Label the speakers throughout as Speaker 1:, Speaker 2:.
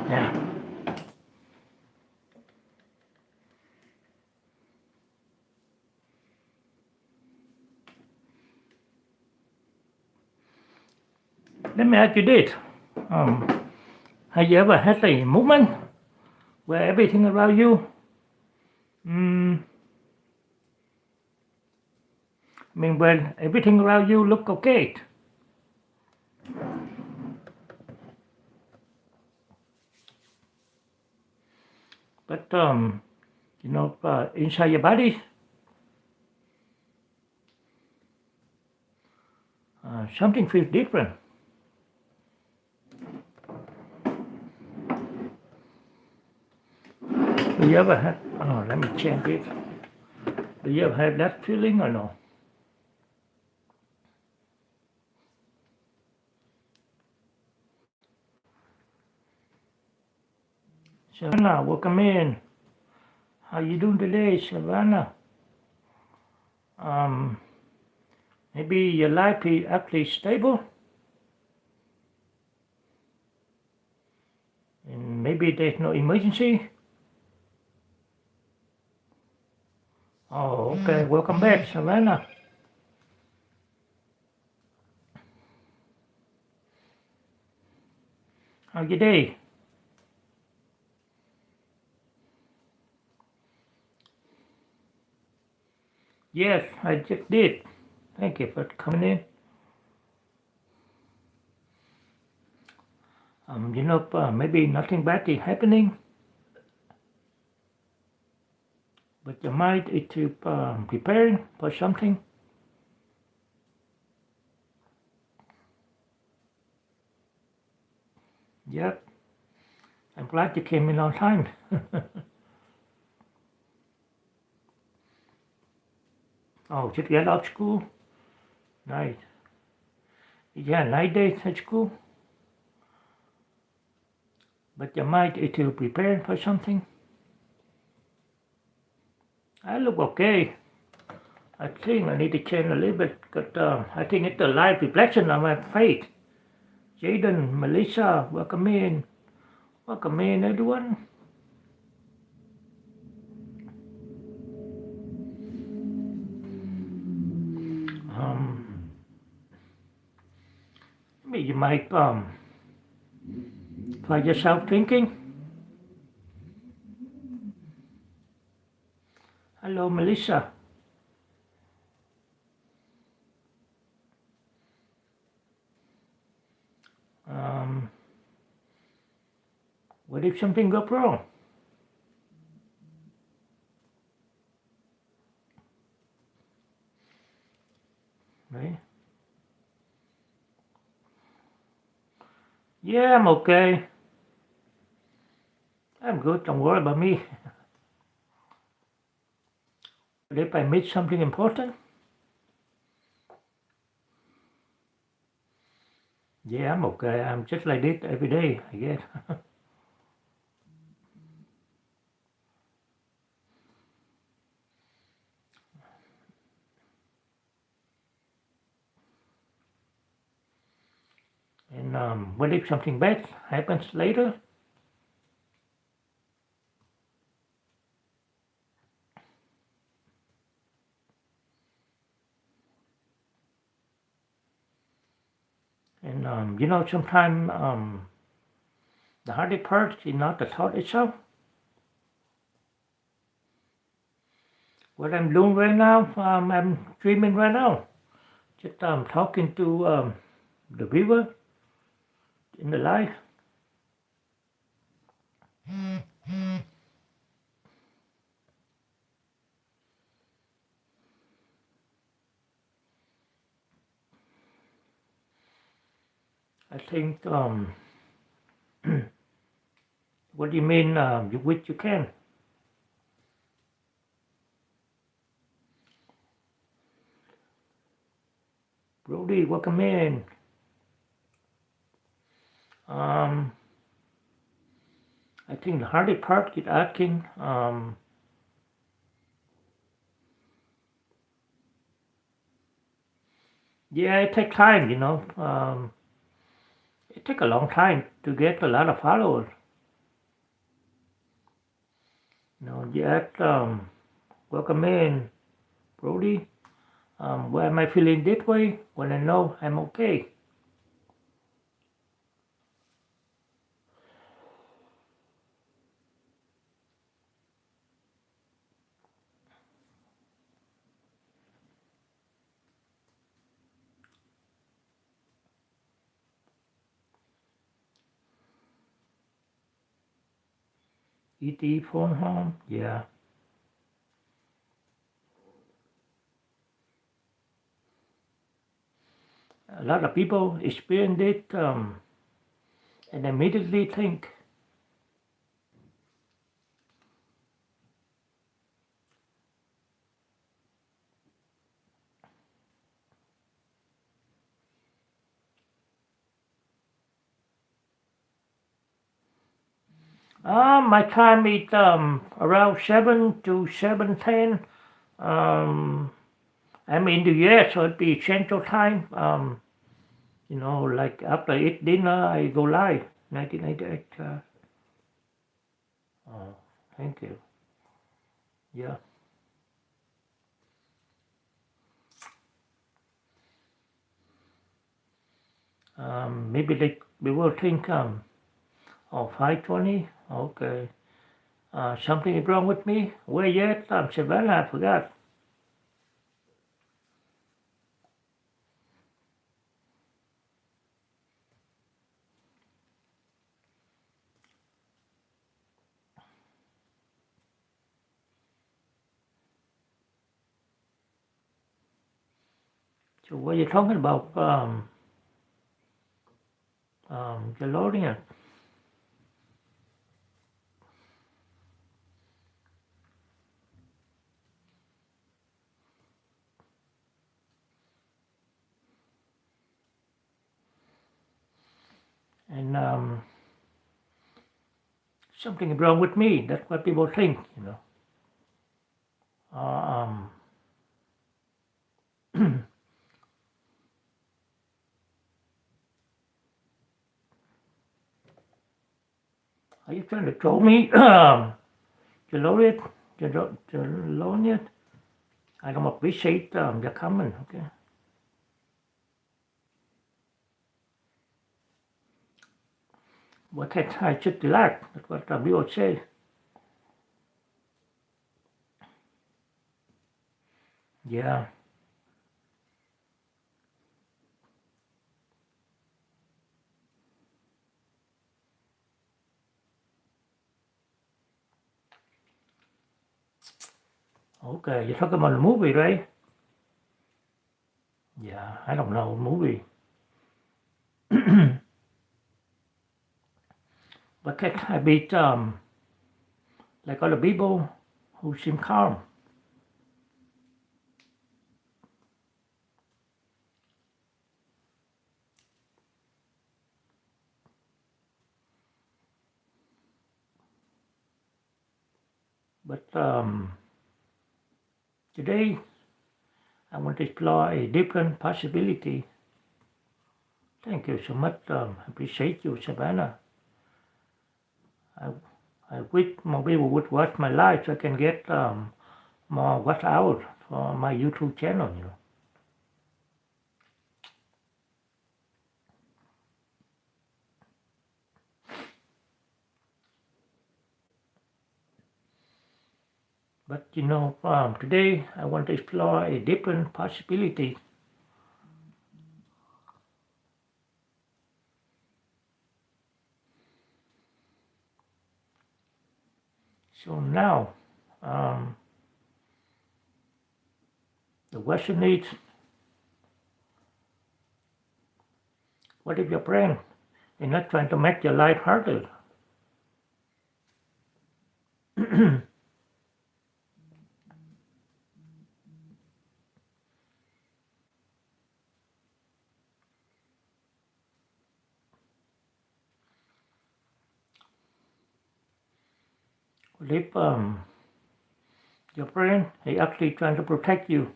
Speaker 1: Yeah. Let me ask you this. Have you ever had a moment where everything around you, when everything around you look okay, but inside your body, something feels different. Do you ever had? Oh, let me change it. Do you ever had that feeling or no? Savannah, welcome in. How you doing today, Savannah? Um, maybe your life is actually stable, and maybe there's no emergency. Oh, okay. Welcome back, Savannah. How's your day? Yes, I just did. Thank you for coming in. Maybe nothing bad is happening, but your mind is to preparing for something. Yep. I'm glad you came in on time. Oh, just get out of school? Nice. Yeah, 9 days at school, but your mind is to prepare for something. I look okay. I think I need to change a little bit, but I think it's a live reflection of my face. Jaden, Melissa, welcome in. Welcome in, everyone. Maybe you might find yourself thinking, hello, Melissa. What if something goes wrong? Right? Yeah, I'm okay. I'm good. Don't worry about me. But if I miss something important, yeah, I'm okay. I'm just like this every day, I guess. And what if something bad happens later? And sometimes the hardest part is not the thought itself. What I'm doing right now, I'm streaming right now. Just talking to the viewer in the live. I think, what do you mean, you wish you can? Brody, welcome in. I think the hardest part is asking, yeah, it takes time, it takes a long time to get a lot of followers. yet welcome in, Brody. Why am I feeling that way when I know I'm okay? ET phone home, yeah. A lot of people experience it and immediately think, my time is around 7 to 7:10. Um, I'm in the US, so it'd be Central Time. Like after I eat dinner, I go live. 1998. Oh, thank you. Yeah. Maybe they will think, oh, 5:20. Okay. Something is wrong with me. Where yet? Savannah, I forgot. So what are you talking about? DeLorean. And something is wrong with me. That's what people think. Uh, are you trying to troll me? DeLorean? DeLorean? I don't appreciate your comment, okay? What I should relax. That's what people say. Yeah. Okay, you're talking about a movie, right? Yeah, I don't know, movie. But can I be like other people who seem calm? But today I want to explore a different possibility. Thank you so much. I appreciate you, Savannah. I, I wish more people would watch my live so I can get more watch out for my YouTube channel. But today I want to explore a different possibility. So now, um, the question is, what if your brain is not trying to make your life harder? What if your brain is actually trying to protect you?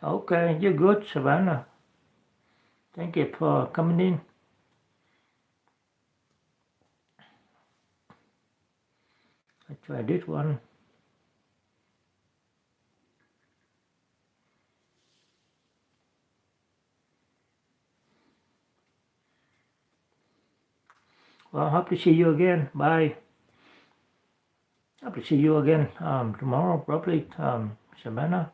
Speaker 1: Okay, you're good, Savannah. Thank you for coming in. Let's try this one. Well, hope to see you again. Bye. Hope to see you again tomorrow, probably, Savannah.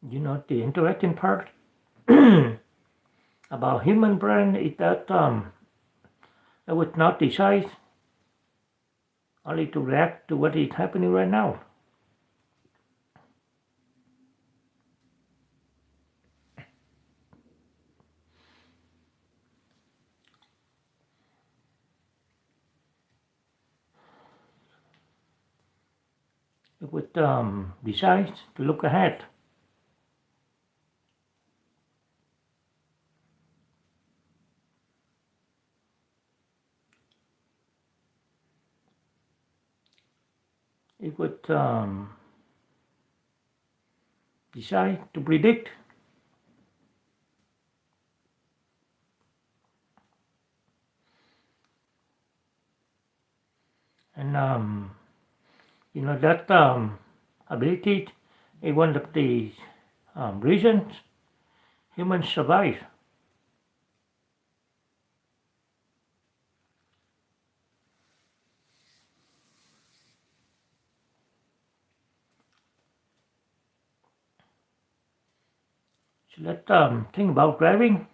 Speaker 1: You know, the interesting part about human brain is that it would not decide only to react to what is happening right now. It would decide to look ahead. It would decide to predict. And you know that ability is one of the reasons humans survive. So let's think about driving.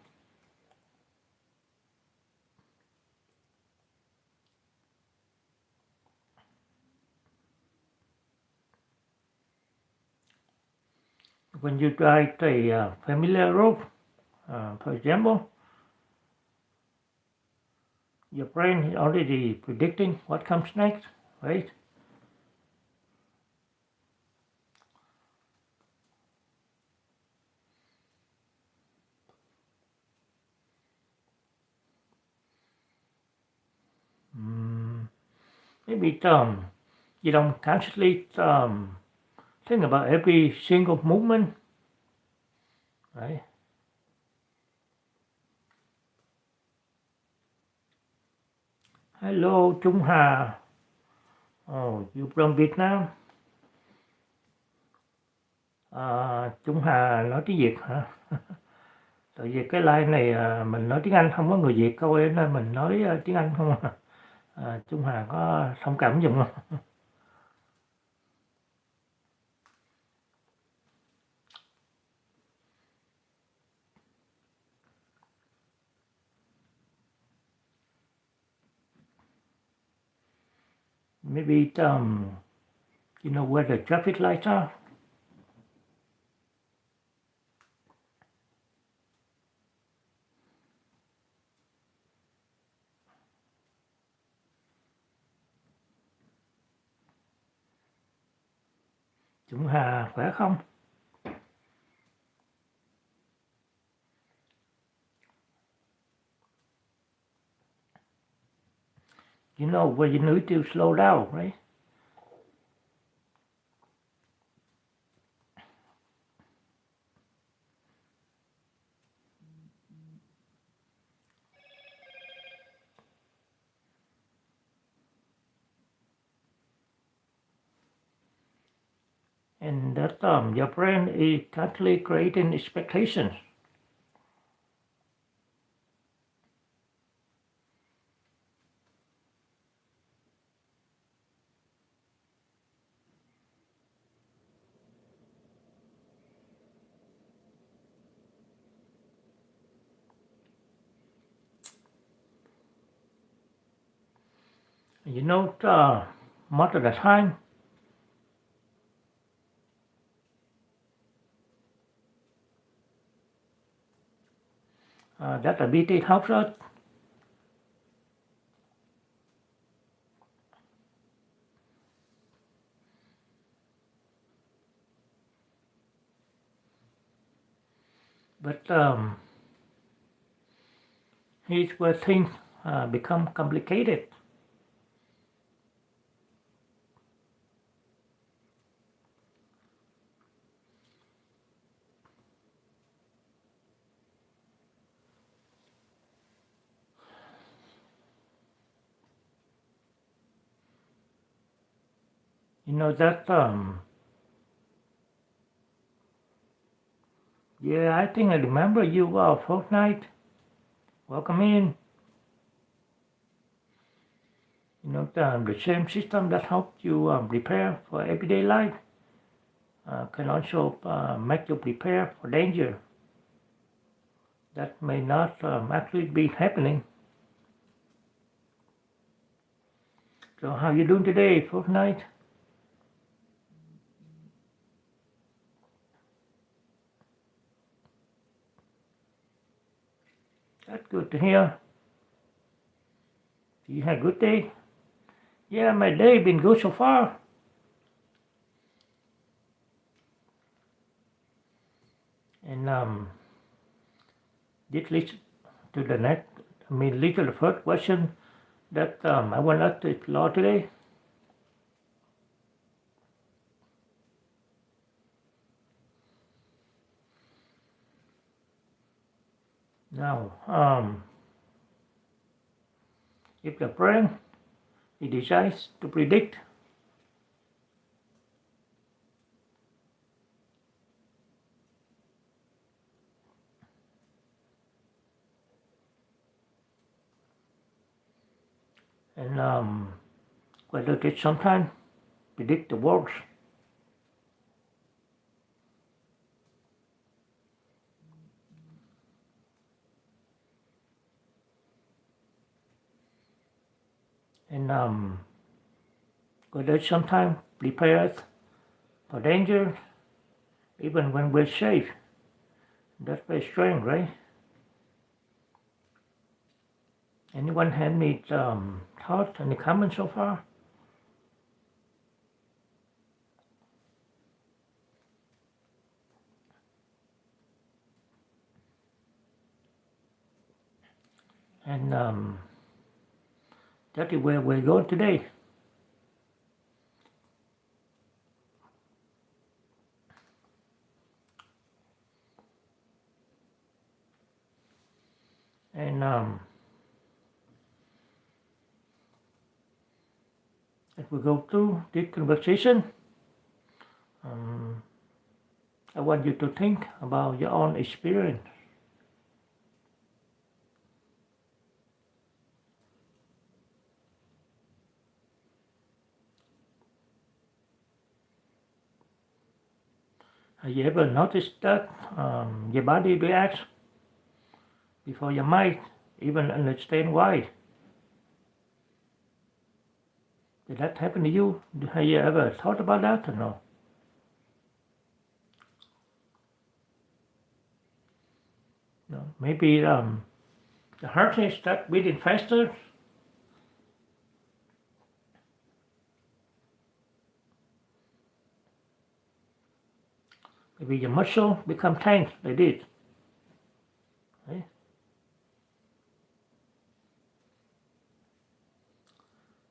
Speaker 1: When you drive a familiar road, for example, your brain is already predicting what comes next, right? Maybe you don't consciously think about every single movement, right? Hello, Trung Hà. Oh, you from Việt Nam? Trung Hà nói tiếng Việt hả? Tại vì cái line này mình nói tiếng Anh, không có người Việt coi nên mình nói tiếng Anh không à. Trung Hà có thông cảm giùm không? Maybe you know where the traffic lights are? Trung Hà khỏe không? You know where you need to slow down, right? And that your brain is constantly creating expectations. You know, most of the time, that ability helps us. But here's where things become complicated. You know that, yeah, I think I remember you, fortnight. Welcome in. You know, the same system that helped you prepare for everyday life can also make you prepare for danger that may not actually be happening. So how you doing today, fortnight? That's good to hear. You had a good day? Yeah, my day been good so far. And did listen to the next, listen to the first question that I want us to explore today. Now, if the brain it decides to predict and whether it sometimes predict the worst, and whether it sometimes prepares for danger even when we're safe. That's very strange, right? Anyone have any thoughts, any comments so far? And that is where we're going today. And as we go through this conversation, I want you to think about your own experience. Have you ever noticed that your body reacts before your mind even understand why? Did that happen to you? Have you ever thought about that or no? No. Maybe the heart rate starts beating faster. Maybe your muscle become tense. They did. Right?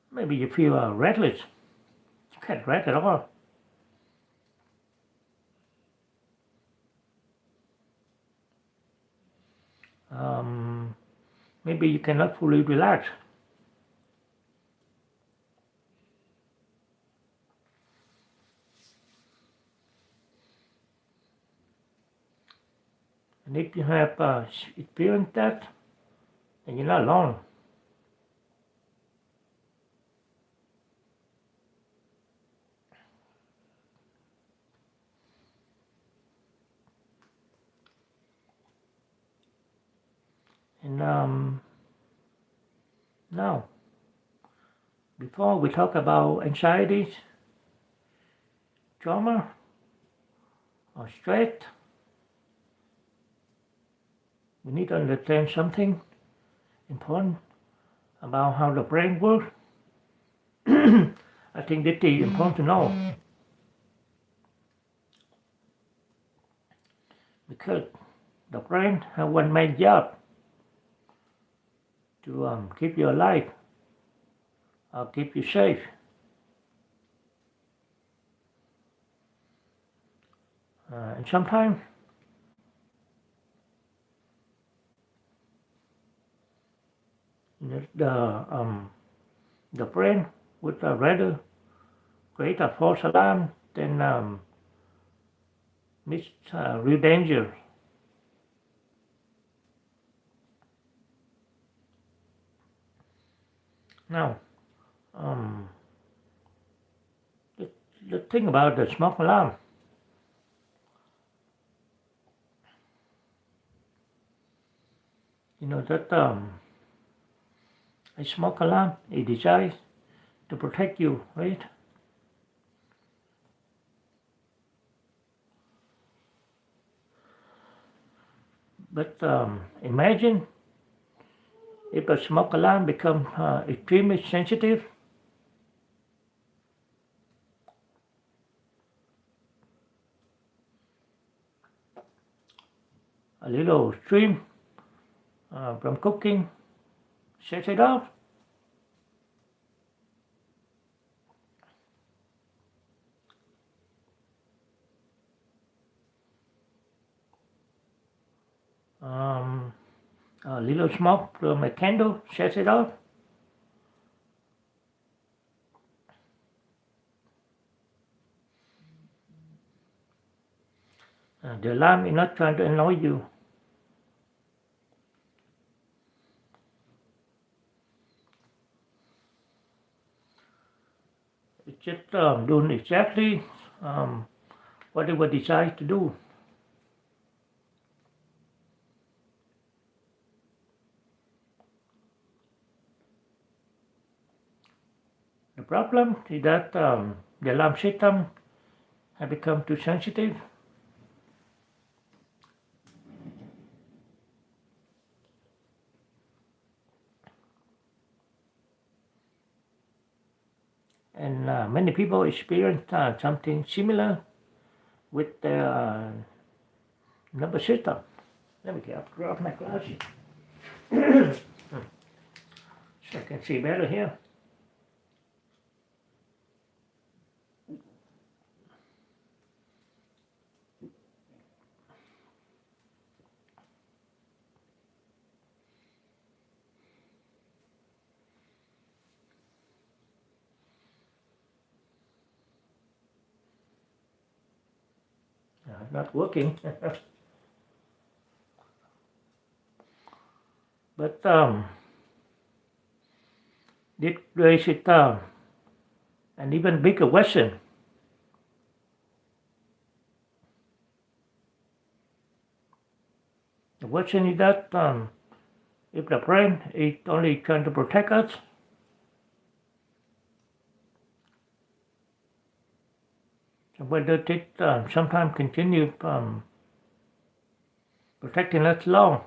Speaker 1: Maybe you feel restless. You can't rest at all. Maybe you cannot fully relax. And if you have experienced that, then you're not alone. And now, before we talk about anxieties, trauma, or stress, we need to understand something important about how the brain works. I think that is important to know because the brain has one main job to keep you alive or keep you safe. And sometimes the brain would rather create a false alarm, then miss real danger. Now, um, the thing about the smoke alarm, that a smoke alarm is designed to protect you, right? But imagine if a smoke alarm becomes extremely sensitive, a little stream from cooking sets it off. Um, a little smoke from a candle sets it off. The alarm is not trying to annoy you. It's just doing exactly um, what it was designed to do. The problem is that the alarm system has become too sensitive, and many people experience something similar with their number system. Let me grab my glasses so I can see better here. Not working, but it raises an even bigger question. The question is that if the brain is only trying to protect us, whether it sometimes continue protecting us long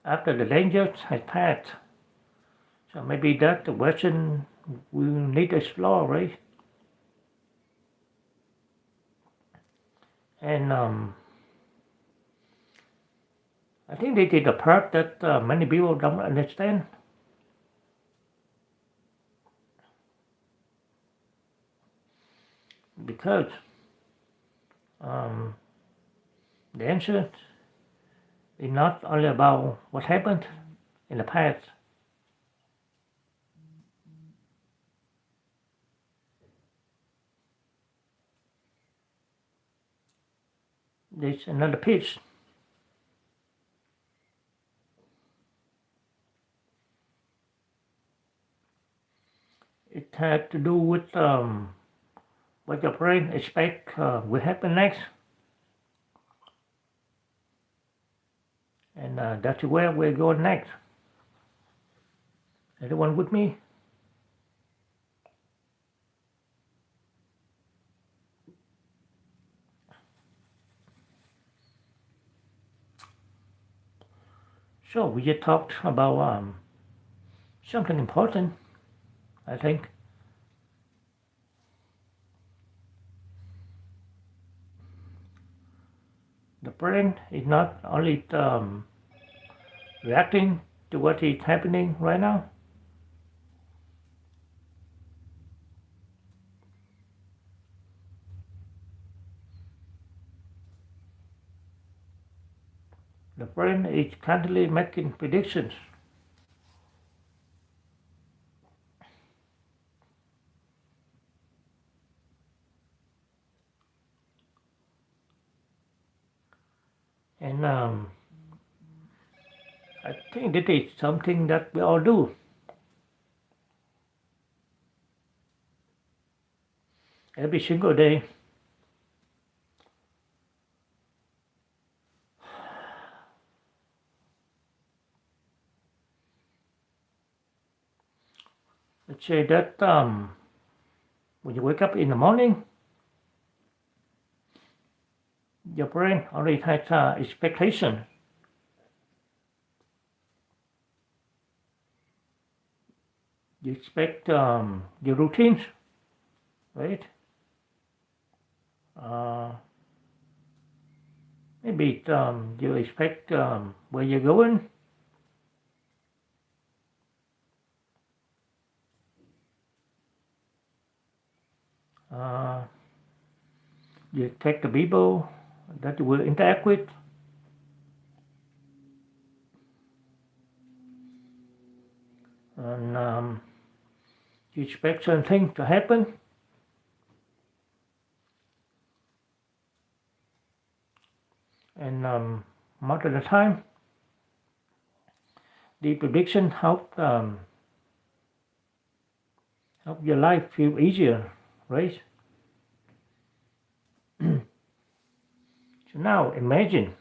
Speaker 1: after the danger has passed. So maybe that's the question we need to explore, right? And I think this is the part that many people don't understand. Because um, the answer is not only about what happened in the past. There's another piece. It had to do with what your brain expects will happen next. And that's where we're going next. Anyone with me? So we just talked about something important, I think. The brain is not only reacting to what is happening right now. The brain is constantly making predictions. And I think that is something that we all do every single day. Let's say that when you wake up in the morning, your brain already has expectation. You expect your routines, right? Uh, maybe you expect where you're going. Uh, you expect the people that you will interact with. And you expect certain things to happen. And most of the time, the prediction help your life feel easier, right? So now imagine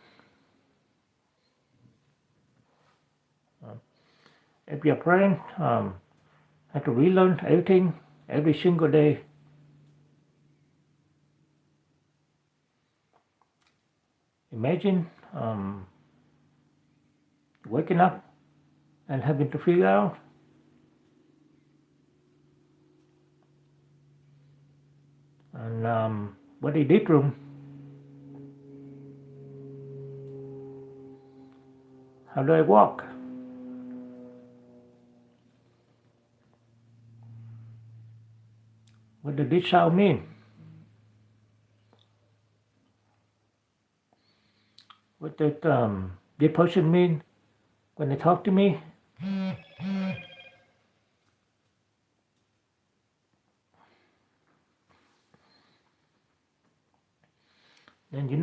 Speaker 1: if your brain had to relearn everything every single day. Imagine waking up and having to figure out and what they did wrong. How do I walk? What did this sound mean? What did this person mean when they talk to me? Then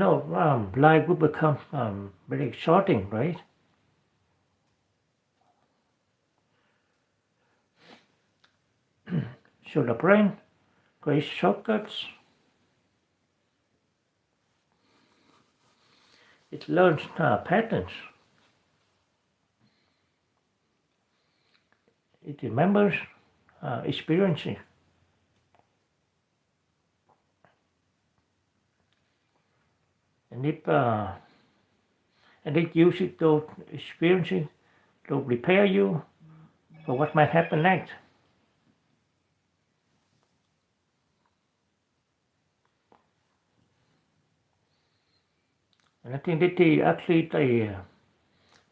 Speaker 1: life will become very exciting, right? So the brain creates shortcuts. It learns patterns. It remembers experiences. And it uses those experiences to prepare you for what might happen next. And I think that is actually a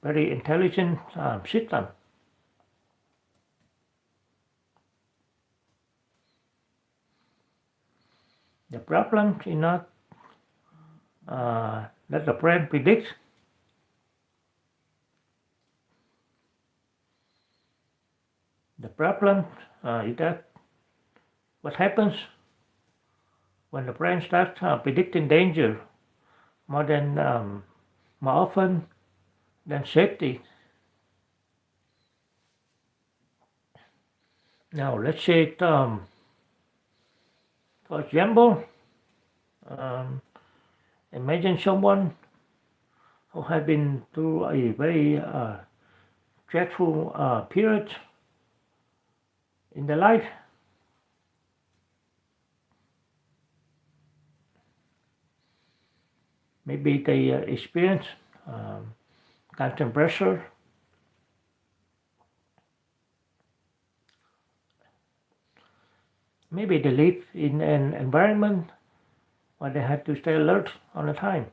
Speaker 1: very intelligent system. The problem is not that the brain predicts. The problem is that what happens when the brain starts predicting danger more than more often than safety. Now let's say for example, um, imagine someone who had been through a very dreadful period in their life. Maybe they experience constant pressure. Maybe they live in an environment where they had to stay alert all the time.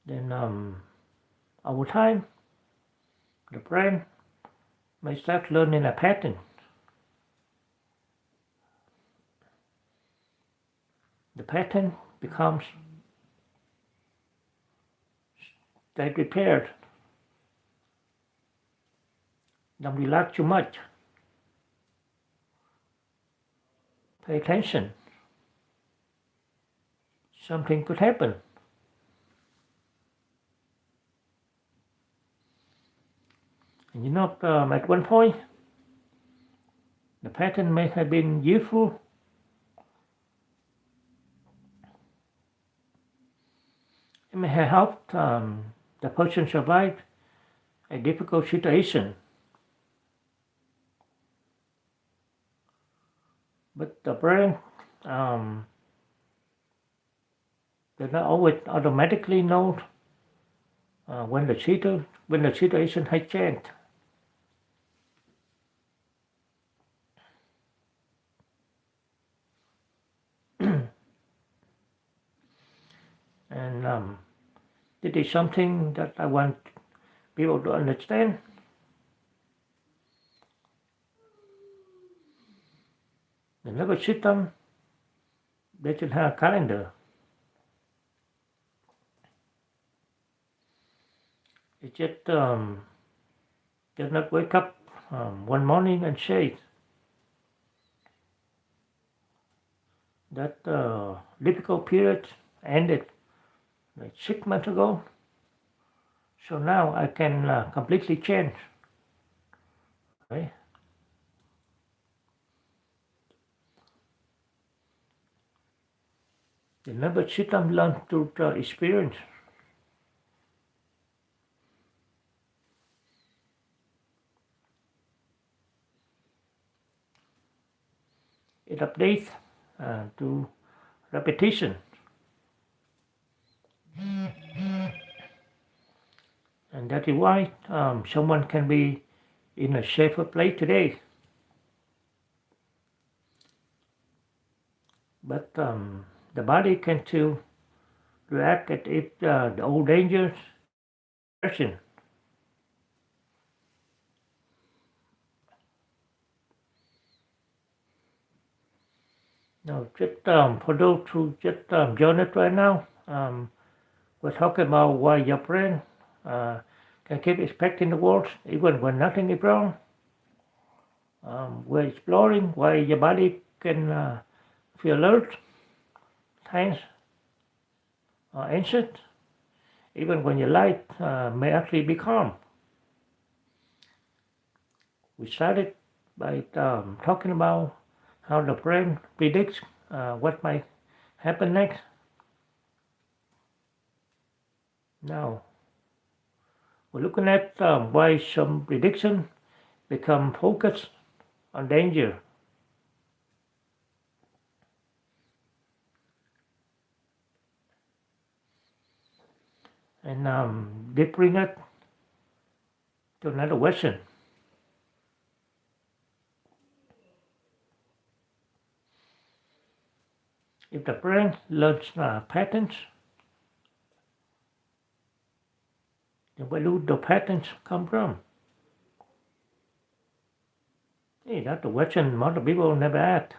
Speaker 1: Then over time, the brain may start learning a pattern. The pattern becomes stay prepared. Don't relax too much. Pay attention. something could happen. And at one point, the pattern may have been useful. It may have helped the person survive a difficult situation. But the brain um, does not always automatically know when the situation has changed. And this is something that I want people to understand. The nervous system, they should have a calendar. It just does not wake up one morning and say that difficult period ended like 6 months ago. So now I can completely change. Right? The nervous system learns through experience. It updates to repetition. And that is why someone can be in a safer place today. But the body can still react as if the old dangers present. Now, just for those who just join us right now, we're talking about why your brain can keep expecting the worst even when nothing is wrong. We're exploring why your body can feel alert, tense, or anxious, even when your life may actually be calm. We started by talking about how the brain predicts what might happen next. Now, we're looking at why some predictions become focused on danger. And they bring us to another question. If the brain learns patterns, then where do the patterns come from? Hey, that's a question most people never ask.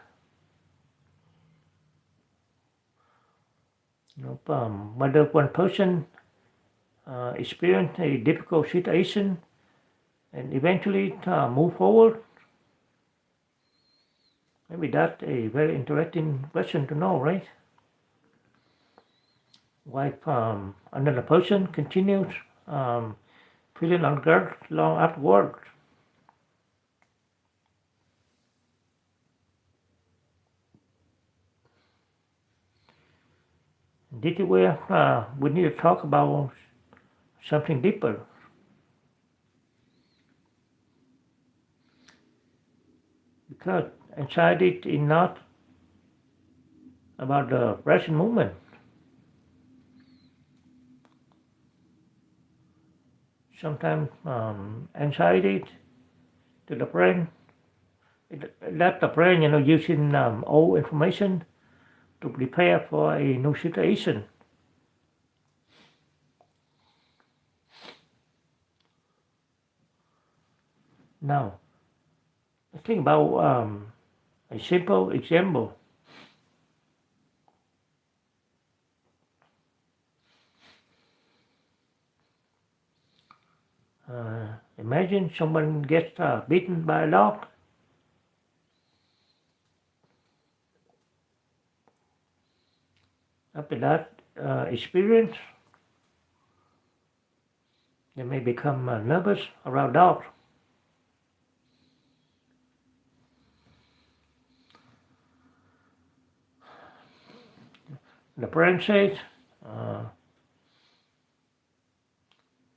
Speaker 1: Whether one person experience a difficult situation and eventually move forward, maybe that's a very interesting question to know, right? Why another person continues feeling on guard long afterward. This is where we need to talk about something deeper. Because anxiety is not about the present moment. Sometimes anxiety to the brain, let the brain, using old information to prepare for a new situation. Now, think about a simple example. Imagine someone gets bitten by a dog. after that experience, they may become nervous around dogs. The brain says,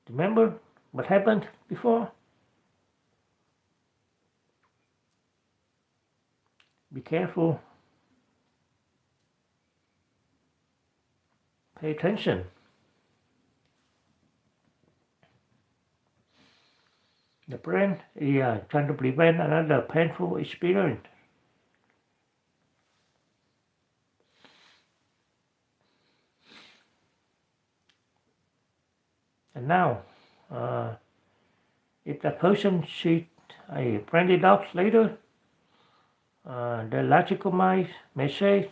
Speaker 1: remember what happened before? Be careful. Pay attention. The brain is trying to prevent another painful experience. And now, if that person sees a friendly dog later, the logical mind may say,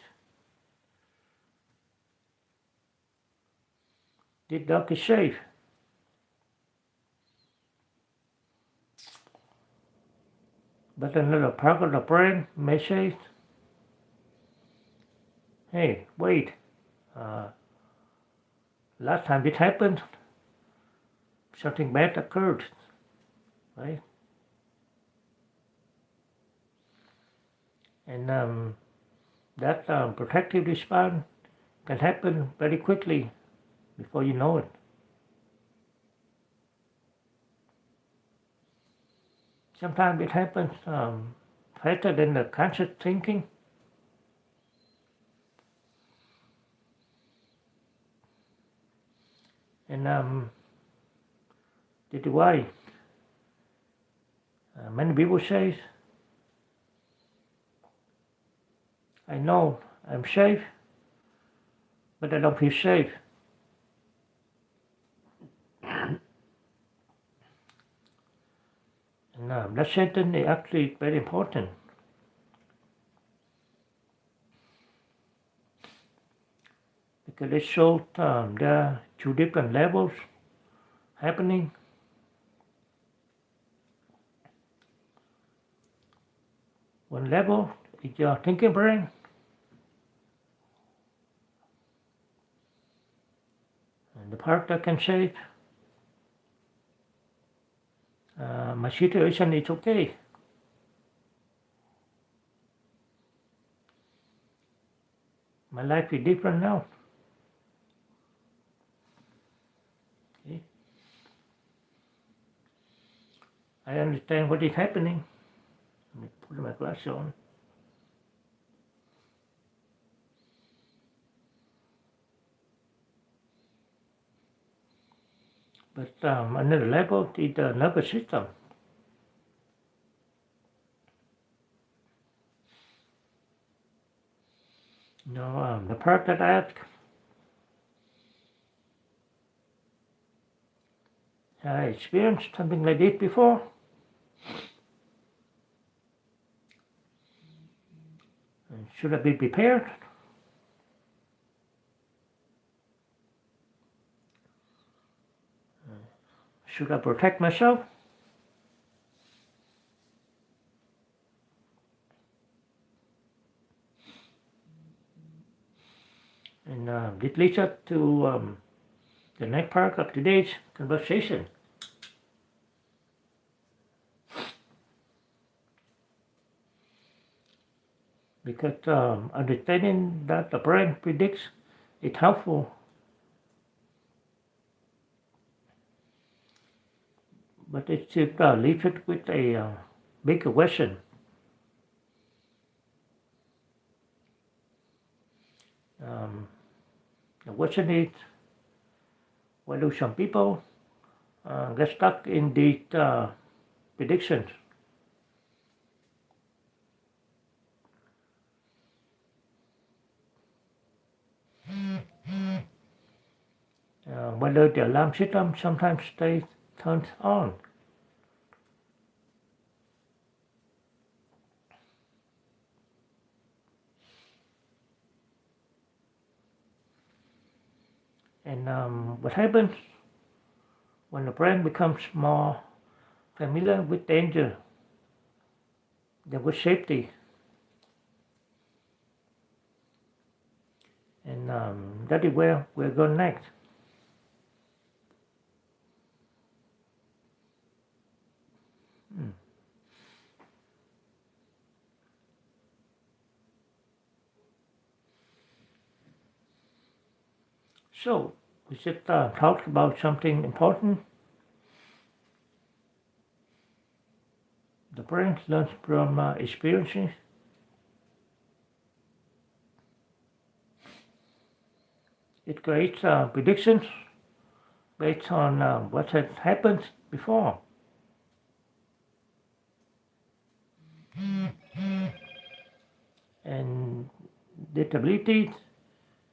Speaker 1: this dog is safe. But another part of the brain may say, hey, wait, last time it happened, something bad occurred, right? And that protective response can happen very quickly before you know it. Sometimes it happens faster than the conscious thinking. And that's why many people say, I know I'm safe, but I don't feel safe. And that sentence is actually very important. Because it shows there are two different levels happening. One level is your thinking brain. And the part that can say, my situation is okay. My life is different now. Okay? I understand what is happening. Let me put my glasses on. But another level is the nervous system. You know, the part that asks, I experienced something like this before. And should I be prepared? Should I protect myself? And this leads us to the next part of today's conversation. Because understanding that the brain predicts is helpful. But it should leave it with a bigger question. The question is, why do some people get stuck in these predictions? Whether the alarm system sometimes stays turned on. And what happens when the brain becomes more familiar with danger than with safety? And that is where we're going next. So, we just talked about something important. The brain learns from experiences. It creates predictions based on what has happened before. And that ability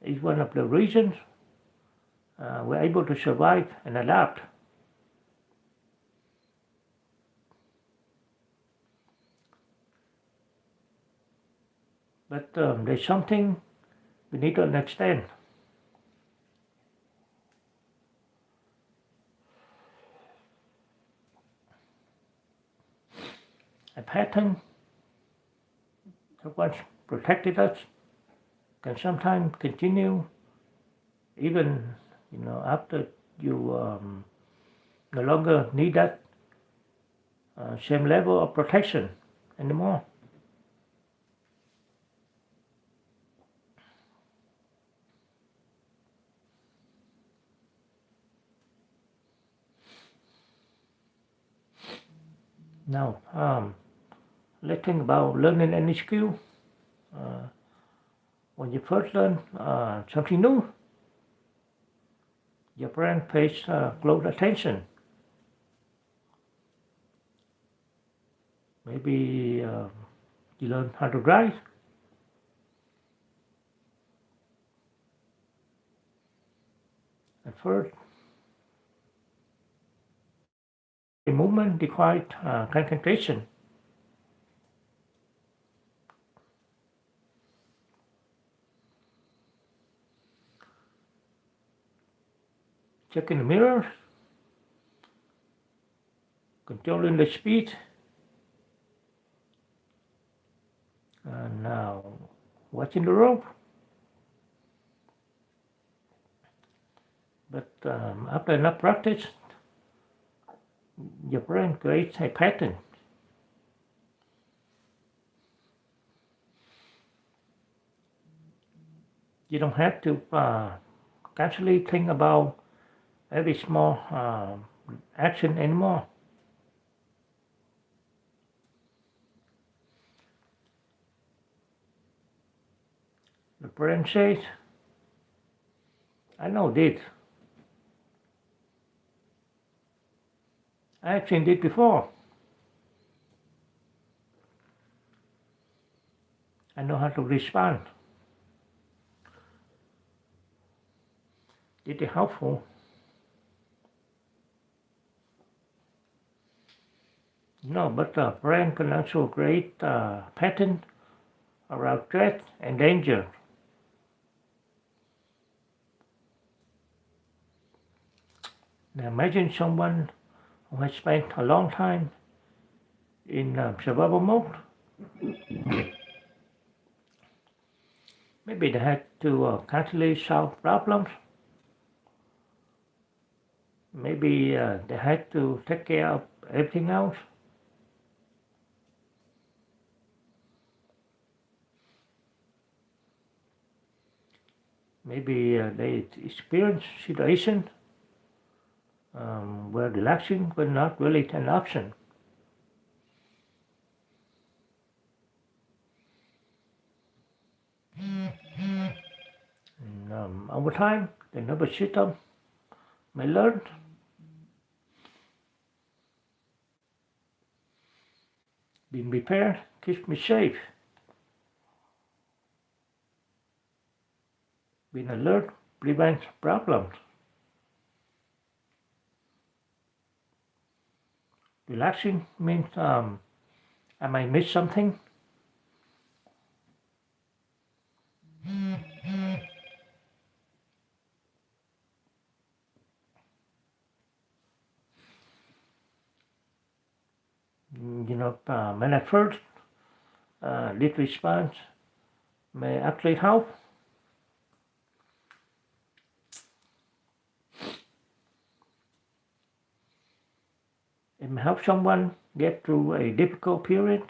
Speaker 1: is one of the reasons we're able to survive and adapt. But there's something we need to understand. A pattern that once protected us can sometimes continue even after you no longer need that same level of protection anymore. Now, let's think about learning any skill. Uh, when you first learn something new, your brain pays close attention. Maybe you learn how to drive. At first, the movement required concentration. Checking the mirror, controlling the speed, and now watching the road. But after enough practice, your brain creates a pattern. You don't have to constantly think about every small action anymore. The brain says, I know this. I have seen this before. I know how to respond. It is helpful. No, but the brain can also create a pattern around threat and danger. Now imagine someone who has spent a long time in survival mode. Maybe they had to constantly solve problems. Maybe they had to take care of everything else. Maybe they experience situation where relaxing was not really an option. And, over time, the nervous system may learn. Being prepared keeps me safe. Being alert prevents problems. Relaxing means I might miss something. When at first this response may actually help. It may help someone get through a difficult period.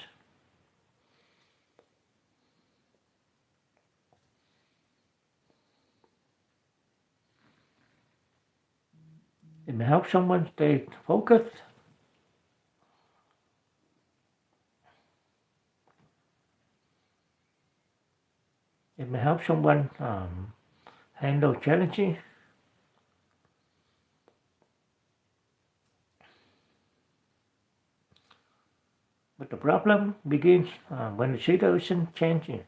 Speaker 1: It may help someone stay focused. It may help someone handle challenges. But the problem begins when the situation changes.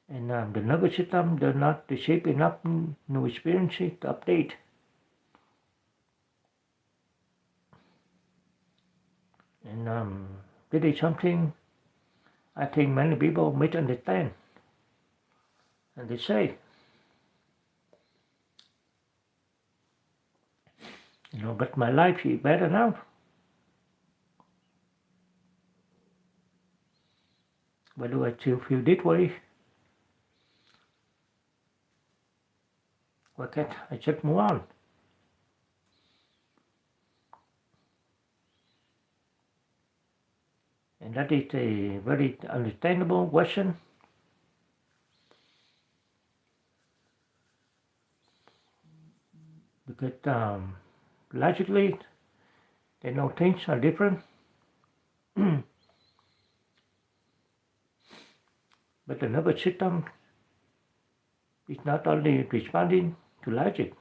Speaker 1: And the nervous system does not receive enough new experiences to update. And this is something I think many people misunderstand. And they say, but my life is better now. Why do I still feel this way? Why can't I just move on? And that is a very understandable question. Because logically, they know things are different. But the nervous system is not only responding to logic.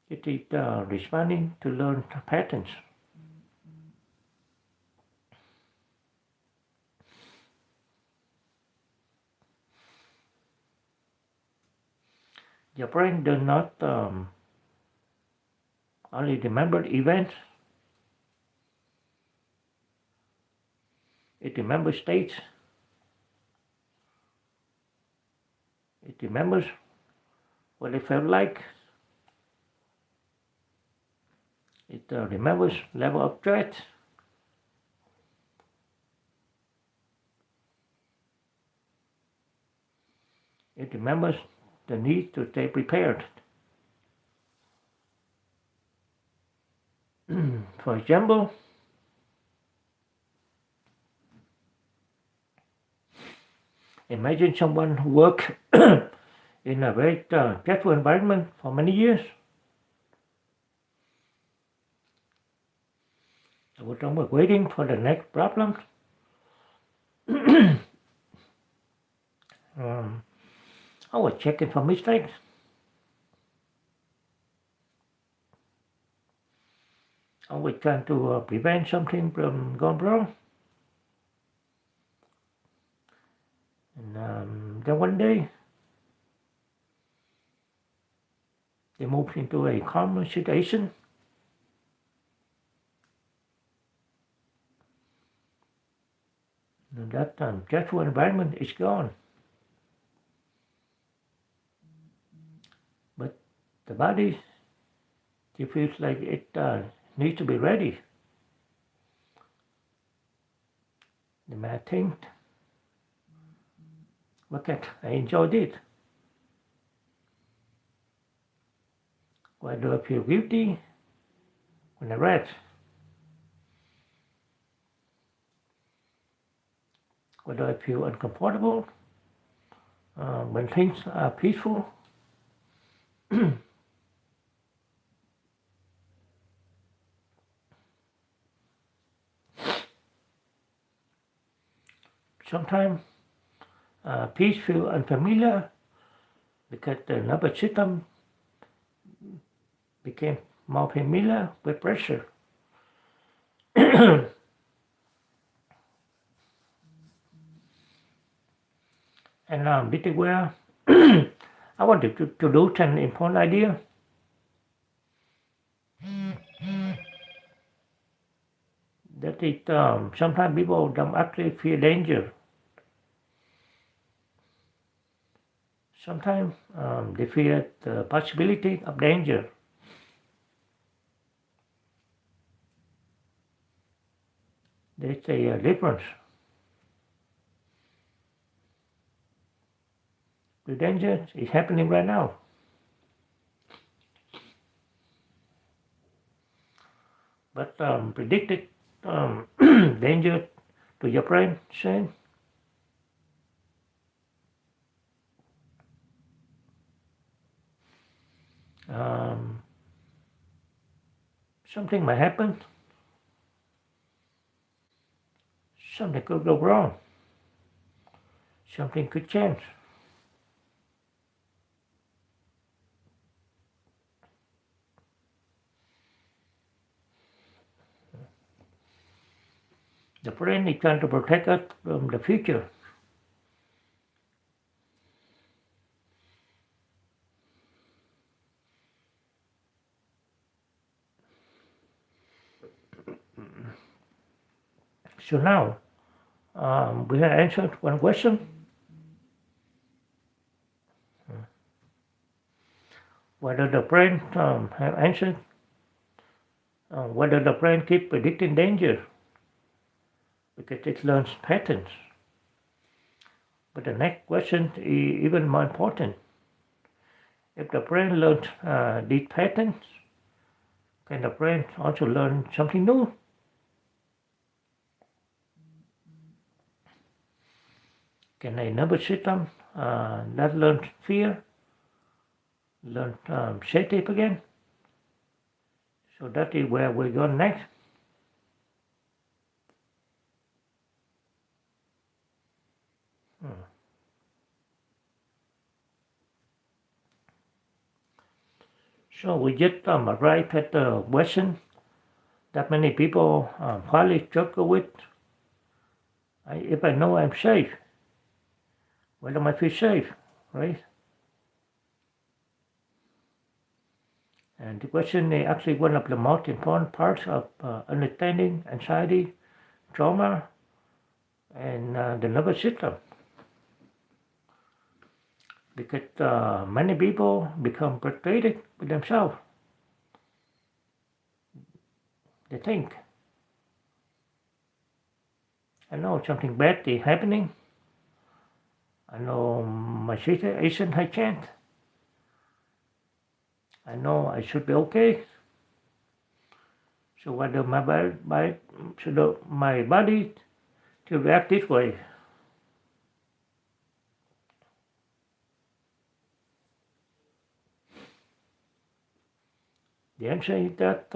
Speaker 1: It is responding to learned patterns. Your brain does not only remember events, it remembers states, it remembers what it felt like, it remembers level of threat, it remembers the need to stay prepared. For example, imagine someone who worked in a very stressful environment for many years. I was always waiting for the next problem. I was checking for mistakes. I was trying to prevent something from going wrong. And then one day, they moved into a calm situation. And that stressful environment is gone. But the body, it feels like it needs to be ready. The man thinks, look at, I enjoyed it. Why do I feel guilty when I rest? Why do I feel uncomfortable when things are peaceful? Sometimes peace feels unfamiliar because the nervous system became more familiar with pressure. And this is where I wanted to do an important idea. That is, sometimes people don't actually fear danger. Sometimes they fear the possibility of danger. There's a difference. The danger is happening right now. But predicted danger to your brain, Shane? Something might happen. Something could go wrong. Something could change. The brain is trying to protect us from the future. So now, we have answered one question. Whether the brain have answered, whether the brain keep predicting danger, because it learns patterns. But the next question is even more important. If the brain learns these patterns, can the brain also learn something new? Can a nervous system that learns fear learn safety again? So that is where we go next. So we just arrived at the question that many people probably struggle with. If I know I'm safe, where do I feel safe, right? And the question is actually one of the most important parts of understanding anxiety, trauma, and the nervous system. Because many people become frustrated with themselves. They think, I know something bad is happening. I know my situation has changed. I know I should be okay. So why does my body to react this way? The answer is that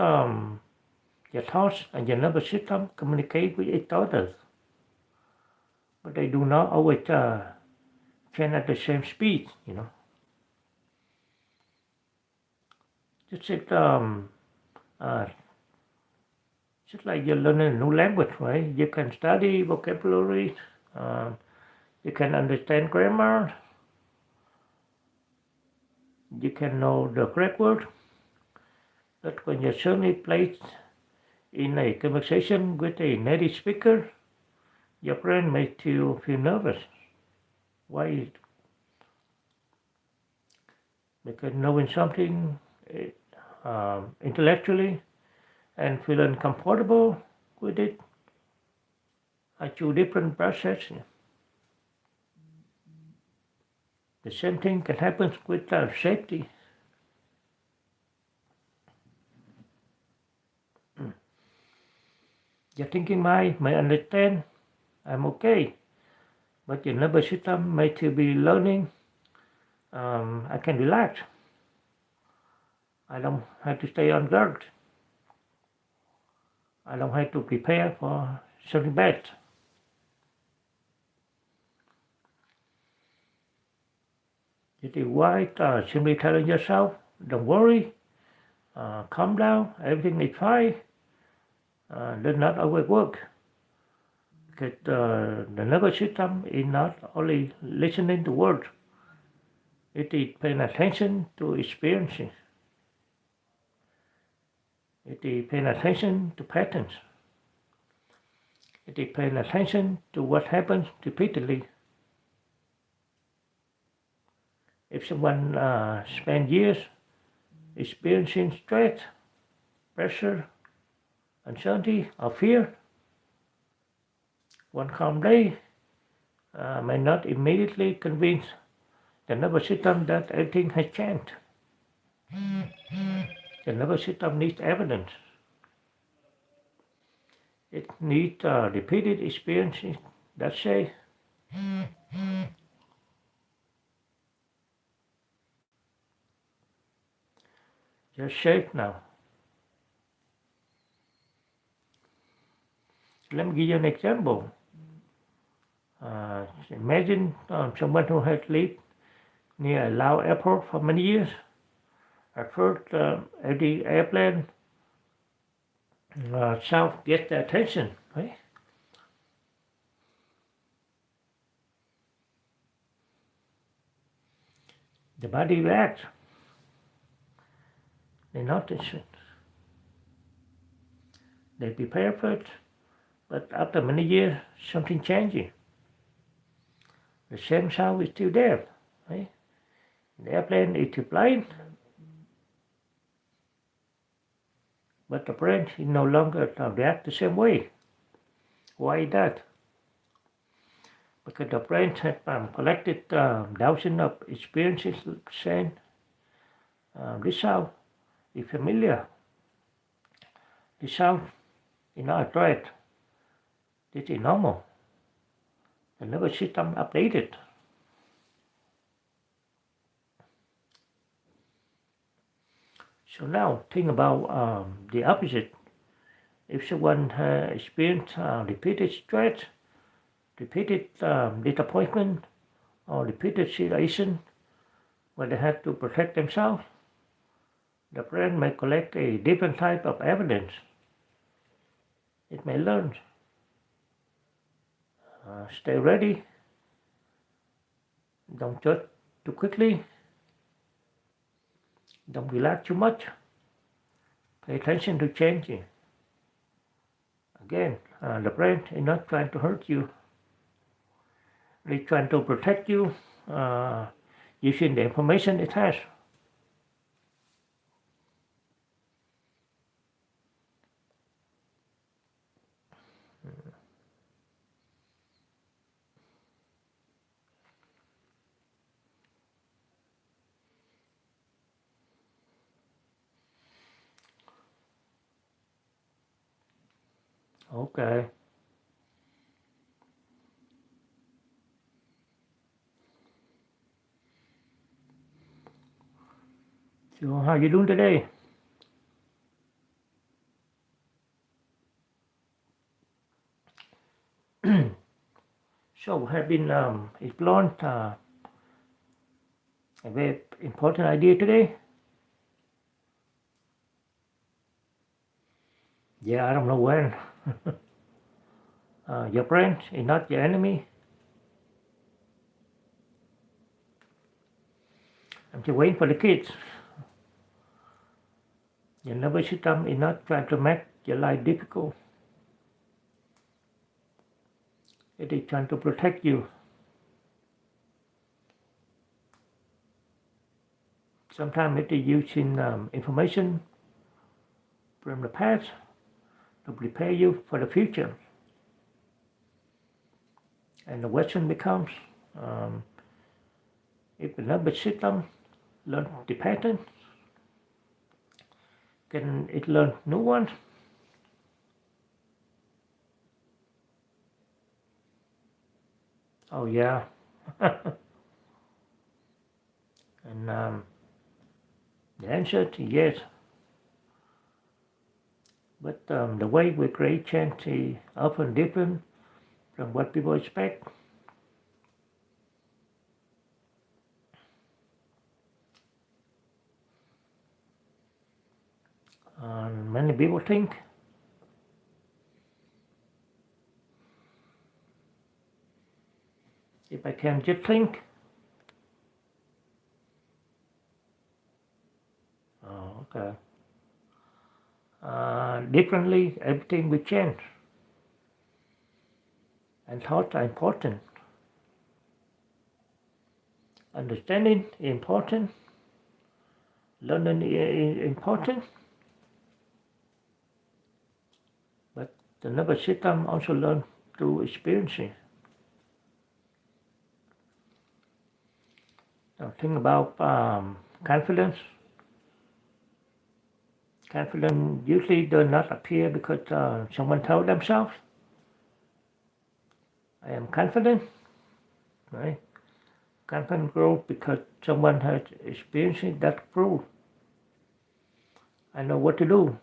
Speaker 1: your thoughts and your nervous system communicate with each other, but they do not always change at the same speed, Just like you're learning a new language, right? You can study vocabulary, you can understand grammar, you can know the correct word, but when you're suddenly placed in a conversation with a native speaker, your brain makes you feel nervous. Why? Because knowing something intellectually and feeling comfortable with it are two different processes. The same thing can happen with safety. Your thinking mind may understand I'm okay, but your nervous system may still be learning. I can relax. I don't have to stay on guard. I don't have to prepare for something bad. It is why simply telling yourself, don't worry, calm down, everything is fine, does not always work. Because the nervous system is not only listening to words, it is paying attention to experiences. It is paying attention to patterns. It is paying attention to what happens repeatedly. If someone spends years experiencing stress, pressure, anxiety, or fear, One calm day may not immediately convince the nervous system that everything has changed. The nervous system needs evidence. It needs repeated experiences that say, you're safe now. Let me give you an example. Imagine someone who has lived near a loud airport for many years. At first, every airplane sound gets their attention, right? The body reacts. They notice it. They prepare for it. But after many years, something changes. The same sound is still there, right? The airplane is still flying, but the brain is no longer react the same way. Why is that? Because the brain has collected thousands of experiences saying this sound is familiar. This sound is not a threat. This is normal. The nervous system updated. So now think about the opposite. If someone experienced repeated stress, repeated disappointment, or repeated situation where they had to protect themselves, the brain may collect a different type of evidence. It may learn, stay ready, don't judge too quickly, don't relax too much, pay attention to changing. Again, the brain is not trying to hurt you. It's trying to protect you using the information it has. Okay. So how you doing today? So we have been exploring a very important idea today. Yeah, I don't know when. Your brain is not your enemy. I'm just waiting for the kids. Your nervous system is not trying to make your life difficult. It is trying to protect you. Sometimes it is using information from the past to prepare you for the future. And the question becomes, if the nervous system learns the pattern, can it learn new ones? Oh yeah. And the answer is yes. But the way we create change is often different from what people expect. Many people think if I can just think, okay, differently, everything will change. And thoughts are important. Understanding is important. Learning is important. But the nervous system also learns through experiencing. Now think about confidence. Confidence usually does not appear because someone told themselves, I am confident, right? Confidence grows because someone has experienced that proof. I know what to do.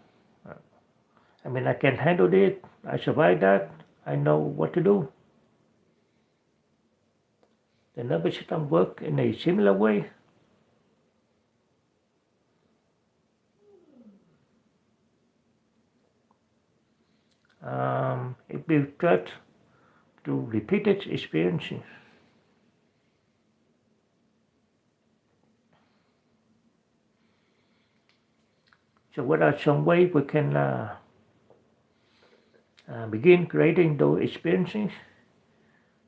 Speaker 1: I mean, I can handle it. I survived that. I know what to do. The nervous system works in a similar way. It builds trust through repeated experiences. So what are some ways we can begin creating those experiences?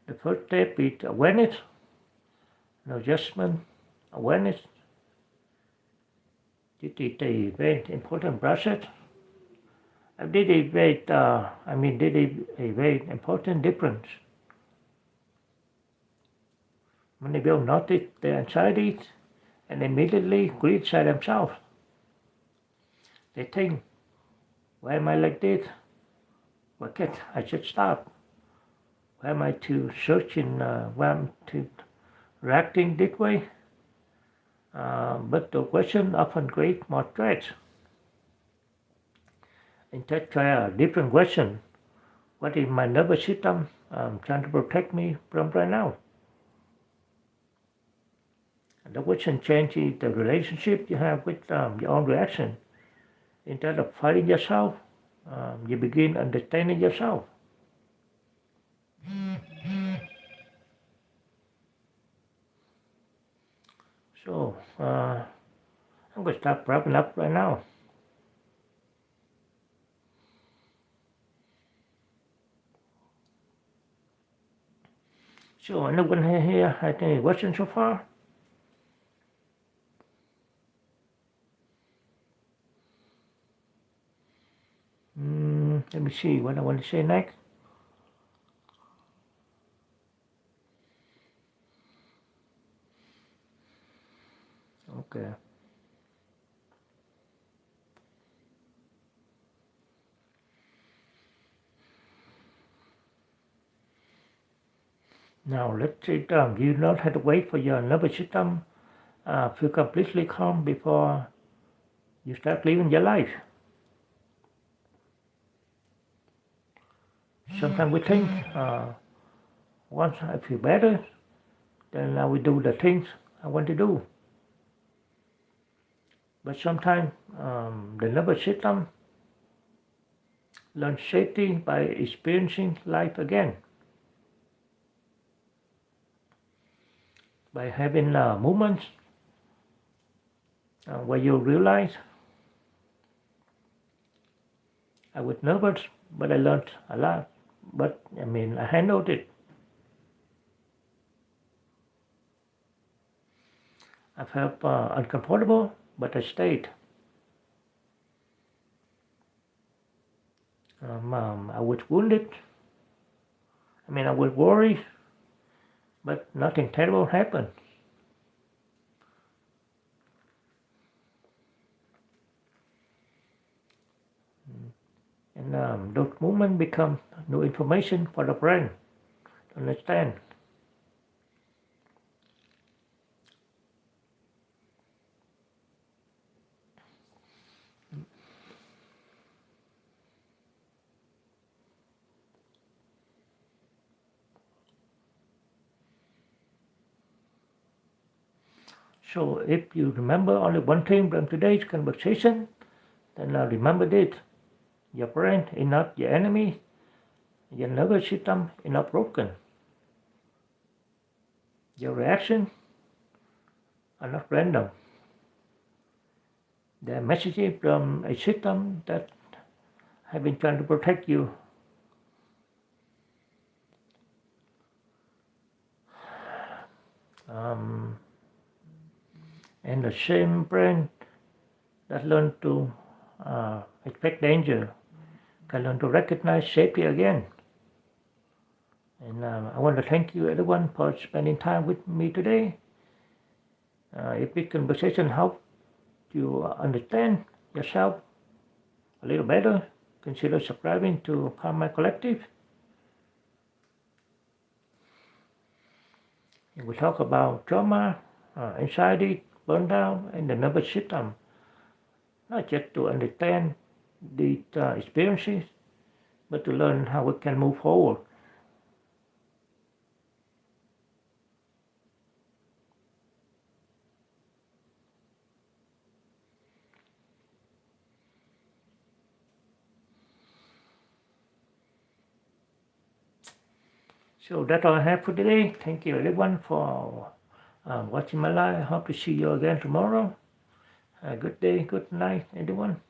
Speaker 1: The first step is awareness, no judgment, awareness. This is a very important process. This is a very important difference. Many people notice their anxieties and immediately criticize themselves. They think, why am I like this? Why can't I just stop? Why am I too searching? Why am I too reacting this way? But the question often creates more stress. Instead, try a different question. What is my nervous system trying to protect me from right now? And the question changes the relationship you have with your own reaction. Instead of fighting yourself, you begin understanding yourself. So, I'm going to start wrapping up right now. So, anyone here had any questions so far? Let me see what I want to say next. Okay. Now let's sit down. You don't have to wait for your nervous system feel completely calm before you start living your life. Sometimes we think once I feel better, then I will do the things I want to do. But sometimes the nervous system learns safety by experiencing life again. By having moments where you realize I was nervous, but I learned a lot. But I handled it. I felt uncomfortable, but I stayed. I was wounded. I was worried, but nothing terrible happened. And those moments become new information for the brain to understand. So if you remember only one thing from today's conversation, then remember this. Your brain is not your enemy. Your nervous system is not broken. Your reactions are not random. They are messages from a system that has been trying to protect you. And the same brain that learned to expect danger can learn to recognize safety again. And I want to thank you everyone for spending time with me today. If this conversation helped you understand yourself a little better, consider subscribing to Karma Collective. And we talk about trauma, anxiety, burnout, and the nervous system, not just to understand these experiences, but to learn how we can move forward. So that's all I have for today. Thank you everyone for watching my live. I hope to see you again tomorrow. Good day, good night, everyone.